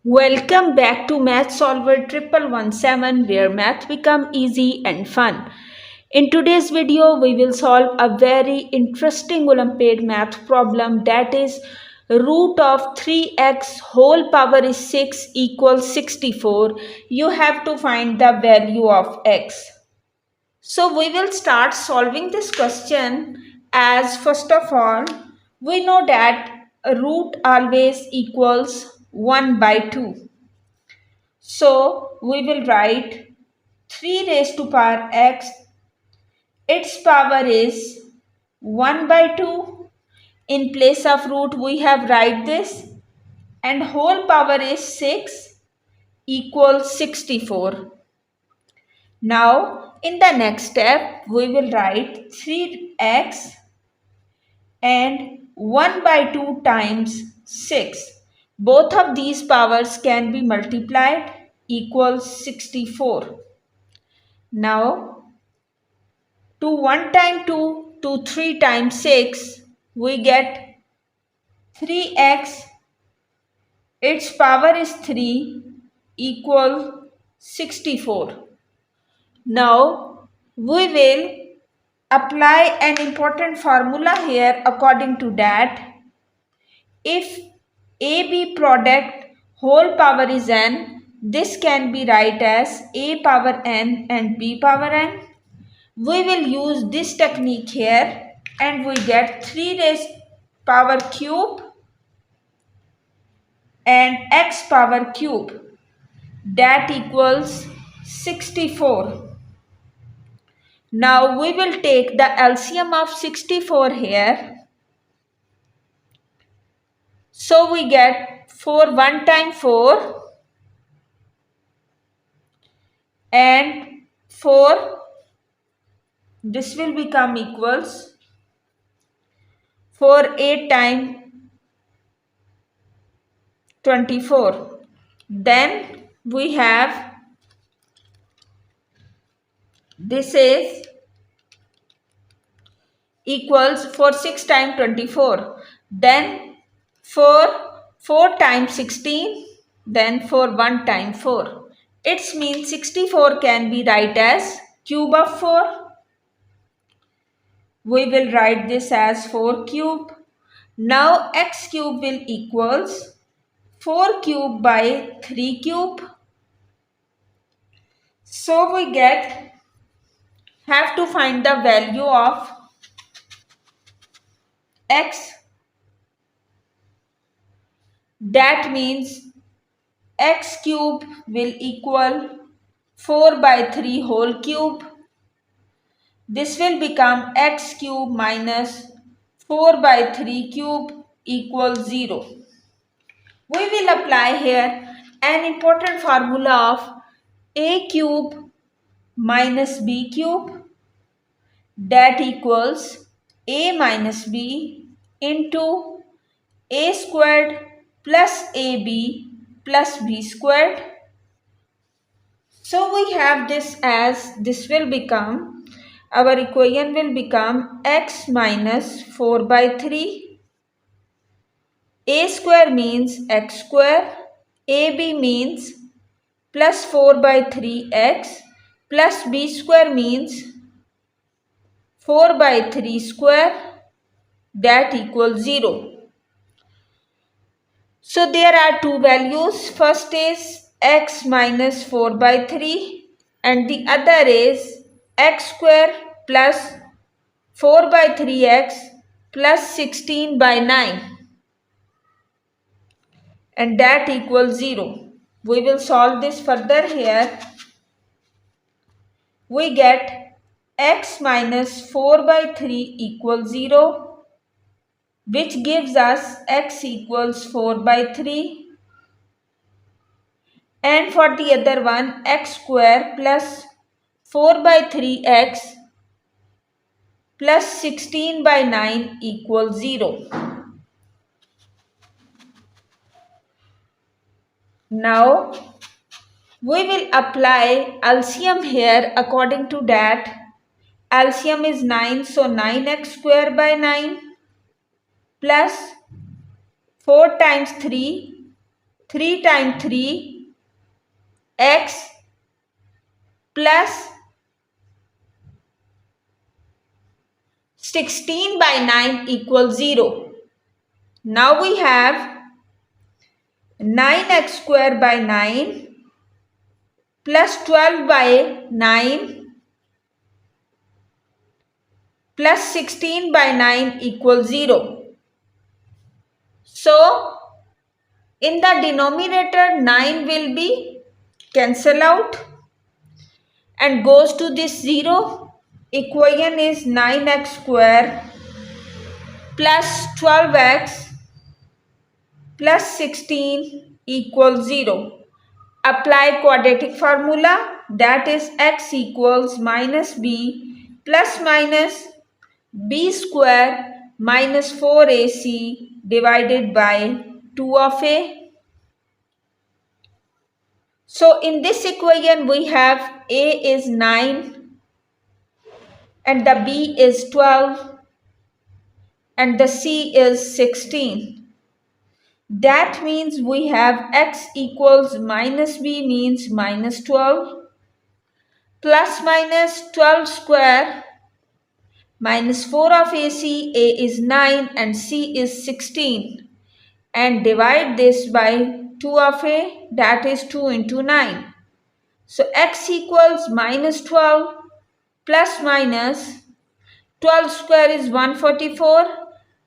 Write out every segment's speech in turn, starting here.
Welcome back to Math Solver 1117 where math become easy and fun. In today's video we will solve a very interesting Olympiad math problem, that is root of 3x whole power is 6 equals 64. You have to find the value of x. So we will start solving this question as first of all we know that root always equals 1 by 2. So we will write 3 raised to power x, its power is 1 by 2. In place of root we have write this, and whole power is 6 equals 64. Now in the next step we will write 3x and 1 by 2 times 6. Both of these powers can be multiplied equals 64. Now to 1 times 2 to 3 times 6 we get 3x, its power is 3 equal 64. Now we will apply an important formula here. According to that, if AB product whole power is n, this can be write as A power n and B power n. We will use this technique here and we get 3 raised power cube and x power cube, that equals 64. Now we will take the LCM of 64 here. So we get 4 1 times 4 and 4, this will become equals 4 8 times 24. Then we have, this is equals 4 6 times 24. Then 4 times 16. Then 4 1 times 4. It means 64 can be write as cube of 4. We will write this as 4 cube. Now x cube will equals 4 cube by 3 cube. So we have to find the value of x. That means x cube will equal 4 by 3 whole cube. This will become x cube minus 4 by 3 cube equals 0. We will apply here an important formula of a cube minus b cube, that equals a minus b into a squared plus ab plus b squared. So we have this as, this will become, our equation will become x minus 4 by 3. A square means x square, ab means plus 4 by 3x plus b square means 4 by 3 square, that equals 0. So there are two values. First is x minus 4 by 3 and the other is x square plus 4 by 3x plus 16 by 9, and that equals 0. We will solve this further here. We get x minus 4 by 3 equals 0, which gives us x equals 4 by 3. And for the other one, x square plus 4 by 3x plus 16 by 9 equals 0. Now we will apply LCM here. According to that, LCM is 9, so 9x square by 9 plus 4 times 3 3 times 3 x plus 16 by 9 equals 0. Now we have 9x square by 9 plus 12 by 9 plus 16 by 9 equals 0. So, in the denominator 9 will be cancelled out and goes to this 0. Equation is 9x square plus 12x plus 16 equals 0. Apply quadratic formula, that is x equals minus b plus minus b square minus 4ac divided by 2 of a. So in this equation we have a is 9 and the b is 12 and the c is 16. That means we have x equals minus b means minus 12 plus minus 12 square minus 4 of AC, A is 9 and C is 16, and divide this by 2 of A, that is 2 into 9. So x equals minus 12 plus minus 12 square is 144,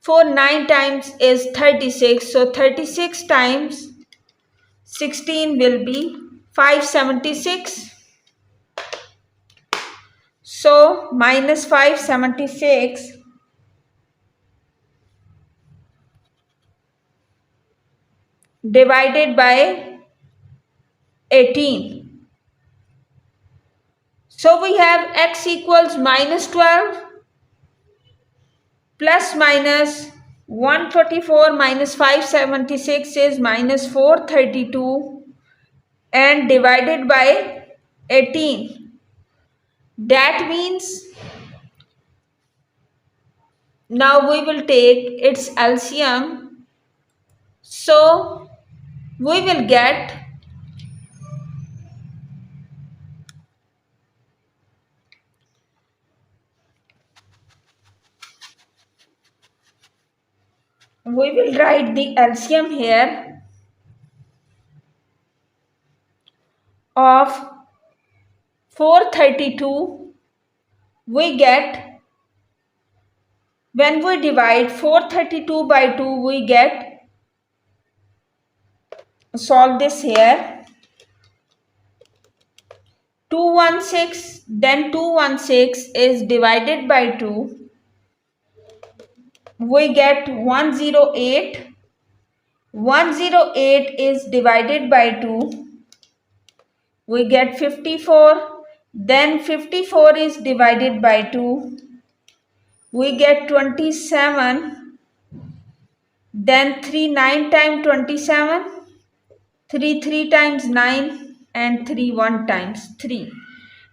4 9 times is 36, so 36 times 16 will be 576. So minus 576 divided by 18. So we have x equals minus 12 plus minus 144 minus 576 is minus 432 and divided by 18. That means now we will take its LCM. So we will get we will write the LCM here of 432. We get, when we divide 432 by 2, we get, solve this here, 216, then 216 is divided by 2, we get 108, 108 is divided by 2, we get 54, then 54 is divided by 2, we get 27, then 3 9 times 27, 3 3 times 9 and 3 1 times 3.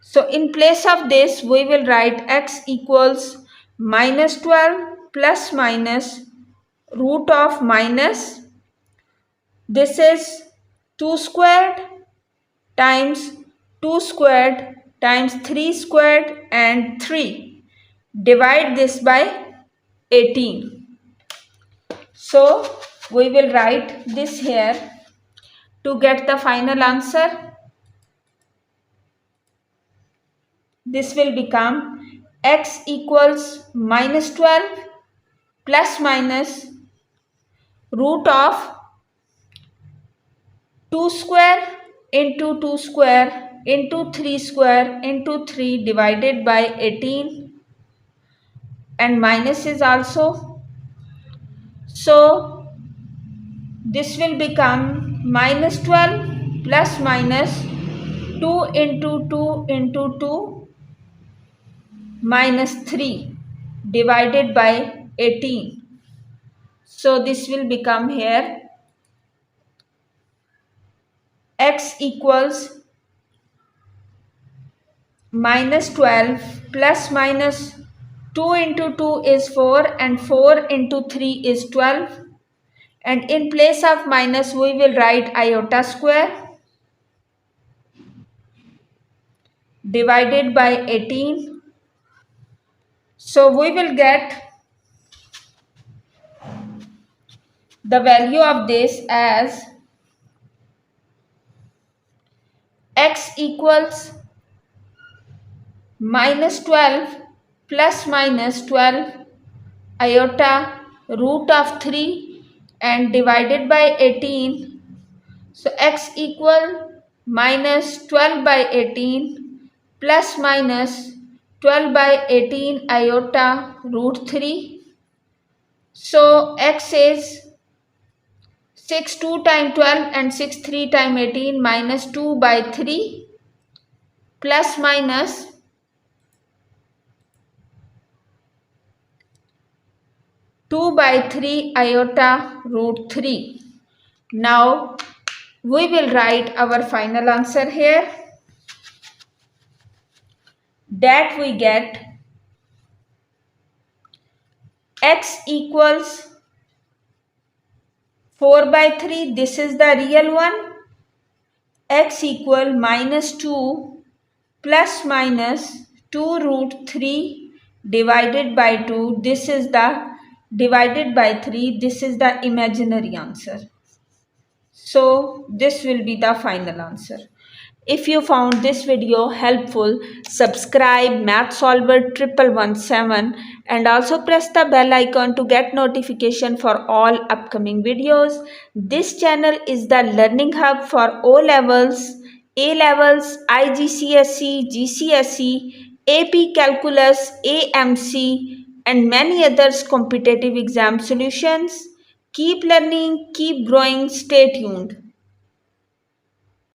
So in place of this we will write x equals minus 12 plus minus root of minus, this is 2 squared times 2 squared times 3 squared and 3. Divide this by 18. So we will write this here to get the final answer. This will become x equals minus 12 plus minus root of 2 square into 2 square into 3 square into 3 divided by 18, and minus is also. So this will become minus 12 plus minus 2 into 2 into 2 minus 3 divided by 18. So this will become here x equals minus 12 plus minus 2 into 2 is 4 and 4 into 3 is 12, and in place of minus we will write iota square divided by 18. So we will get the value of this as x equals minus 12 plus minus 12 iota root of 3 and divided by 18. So x equal minus 12 by 18 plus minus 12 by 18 iota root 3. So x is 6 2 times 12 and 6 3 times 18 minus 2 by 3 plus minus 2 by 3 iota root 3. Now we will write our final answer here, that we get x equals 4 by 3, this is the real one, x equal minus 2 plus minus 2 root 3 divided by 2, this is the divided by 3, this is the imaginary answer. So this will be the final answer. If you found this video helpful, subscribe Math Solver 1117 and also press the bell icon to get notification for all upcoming videos. This channel is the learning hub for O levels, A levels, IGCSE, GCSE, AP Calculus, AMC and many others competitive exam solutions. Keep learning, keep growing, stay tuned.